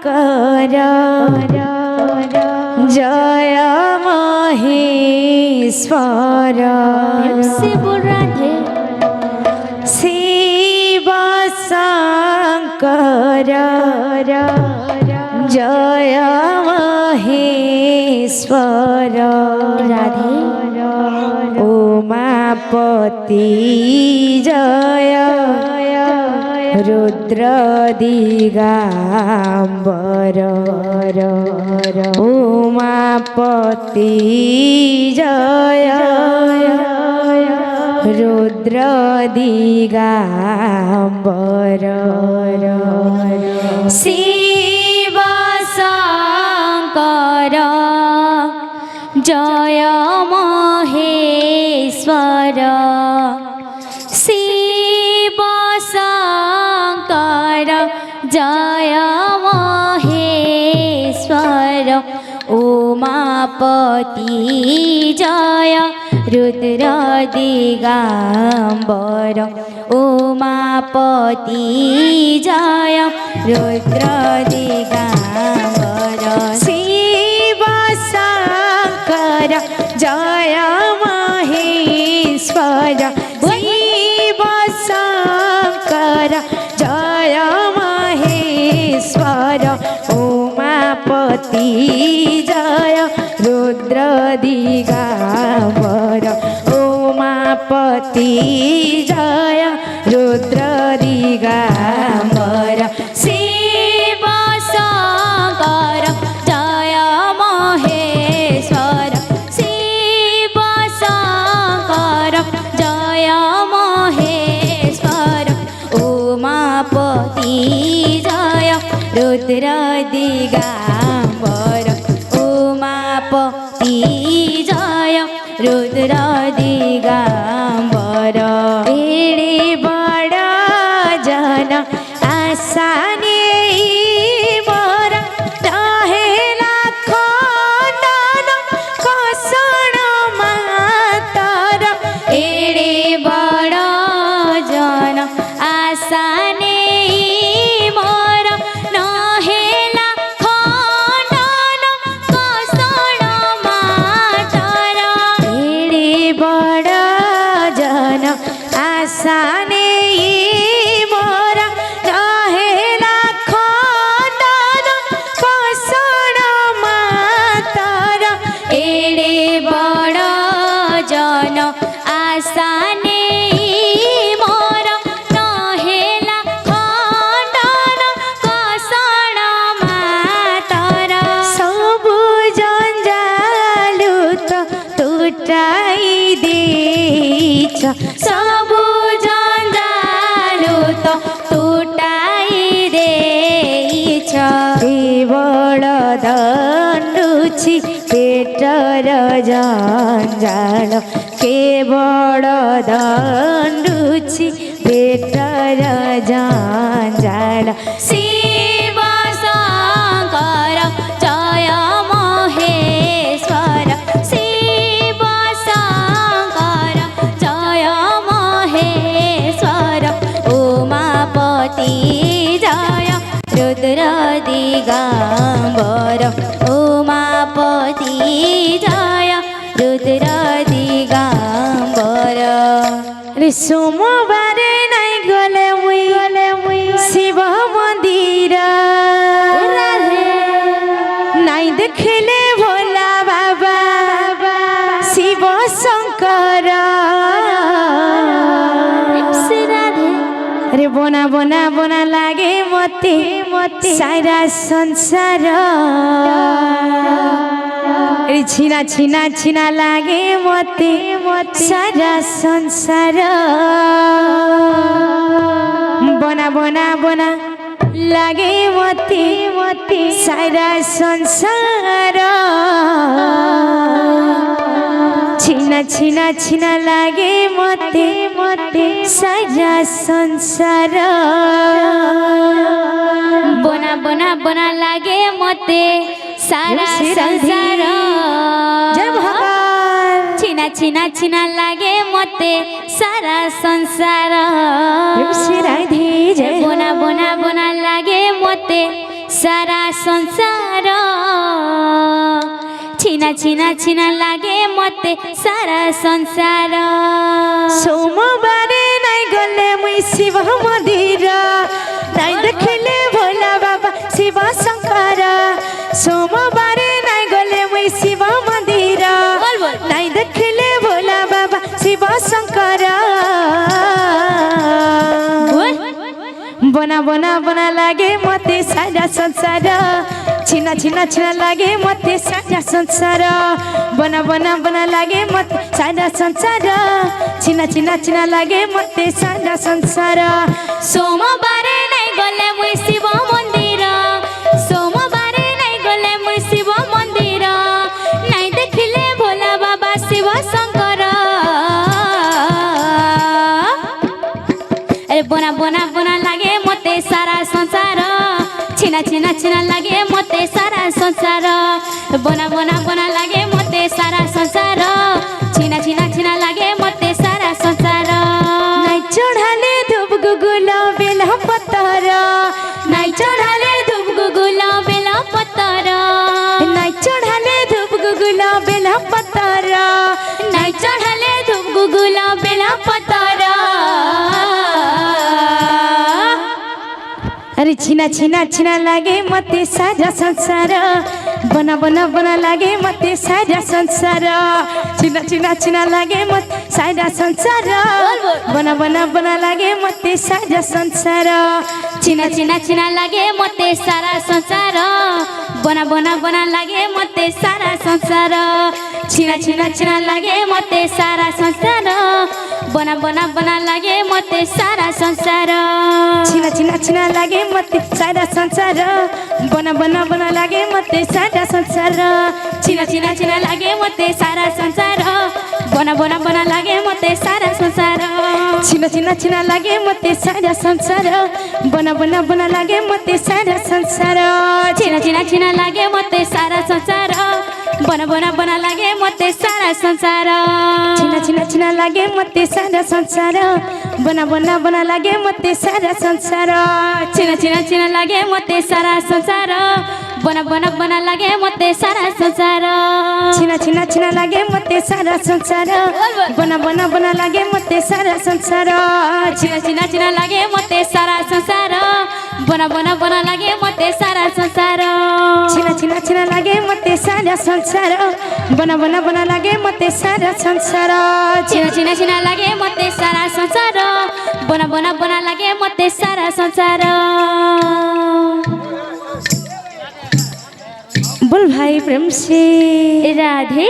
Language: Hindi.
शंकर जय महेश्वर से बोल राधे शिव शंकर जय महेश्वर राधे उमापति जय रुद्र दिगंबर उमापति जय रुद्र दिगंबर शिव शंकर जय महेश्वर शिव शंकर जय महेश्वर उमापति जय रुद्र दिगंबर उमापति जय रुद्र दिगंबर शिव शंकर जय महेश्वर शिव शंकर जय महेश्वर उमापति जय रुद्र दिगंबर उमापति जय रुद्र दिगंबर शिव शंकर जय महेश्वर शिव शंकर जय महेश्वर उमापति जय रुद्र दिगंबर उमापति जय रुद्र दिगंबर एड़े बड़ा जन आसाने मोरा रहेला खंडन कसण मातर एड़े बड़ जन आसाने मोर नहेला खंडन कसण मातर एड़े बड़ा जन आसाने मोरा रहेला खंडन कसण मातर एड़े बड़ जन आसाने मोर नहेला खंडन कसण मातर सबु जंजालु तो टूटाई देछ सबु जंजालु तो टूटाई देछ केवल दंडुछि पेटर जंजाल केवल दंडुछि पेटर जंजाल शिव शंकर जय महेश्वर शिव शंकर जय महेश्वर उमापति जय रुद्र दिगंबर उमापति जय रुद्र दिगंबर रे सोमवार नाई गले मुई शिव मंदिर नाई देखले भोला बाबा शिव शंकर अरे बोना बोना बोना लागे मते सारा संसार अरे छीना छीना छीना लागे मते सारा संसार बोना बोना बोना लागे मते सारा संसार छीना छीना छीना लागे मते सारा संसार बोना बोना बोना लागे मते सारा संसार जय भगवान छीना छीना छीना लागे मते सारा संसार राधे जय बोना बोना बोना लागे मते सारा संसार छिना छिना छिना लागे मते सारा संसार सोमबारे नाई गले मुई शिव मंदिर नाई देखले भोला बाबा शिव शंकर सोमबारे नाई गले मुई शिव मंदिर नाई देखले भोला बाबा शिव शंकर बना बना बना लागे मते सारा संसार छिना छिना छिना लागे मते सारा संसार बना बना बना लागे मते सारा संसार छिना छिना छिना लागे मते सारा संसार सोमबारे नहीं गले मुई शिव मंदिर सोमबारे नहीं गले मुई शिव मंदिर नहीं देखले भोला बाबा शिव शंकर अरे बना बना बना लागे मते सारा संसार छिना छिना छिना लागे मते सारा संसार बना बना बना लागे मते सारा संसार छिना छिना छिना लागे मते सारा संसार नाई चढ़ाले धूप गुगुल बेला पत्तर नाई चढ़ाले धूप गुगुल बेला पत्तर नाई चढ़ाले धूप गुगुल बेला पत्तर नाई चढ़ाले धूप गुगुल बेला पत्तर अरे छिना छिना छिना लागे मते सारा संसार बना बना बना लागे मते सारा संसार छिना छिना छिना लागे मते सारा संसार बना बना बना लागे मते सारा संसार छिना छिना छिना लागे मते सारा संसार बना बना बना लागे मते सारा संसार छिना छिना छिना लागे मते सारा संसार बना बना बना लागे मते सारा संसार छिना छिना छिना लागे मते सारा संसार बना बना बना लागे मते सारा संसार छिना छिना छिना लागे मते सारा संसार बना बना बना लागे मते सारा संसार छिना छिना छिना लागे मते सारा संसार बना बना बना लागे मते सारा संसार छिना छिना छिना लागे मते सारा संसार बना बना बना लागे मते सारा संसार छिना छिना छिना लागे मते सारा संसार बना बना बना लागे मते सारा संसार छिना छिना छिना लागे मते सारा संसार बना बना बना लागे मते सारा संसार छिना छिना छिना लागे मते सारा संसार बना बना बना लागे मते सारा संसार छिना छिना छिना लागे मते सारा संसार बना बना बना लागे मते सारा संसार छिना छिना छिना लागे मते सारा संसार बना बना बना लागे मते सारा संसार छिना छिना छिना लागे मते सारा संसार बना बना बना लागे मते सारा संसार बोल भाई प्रेम से राधे।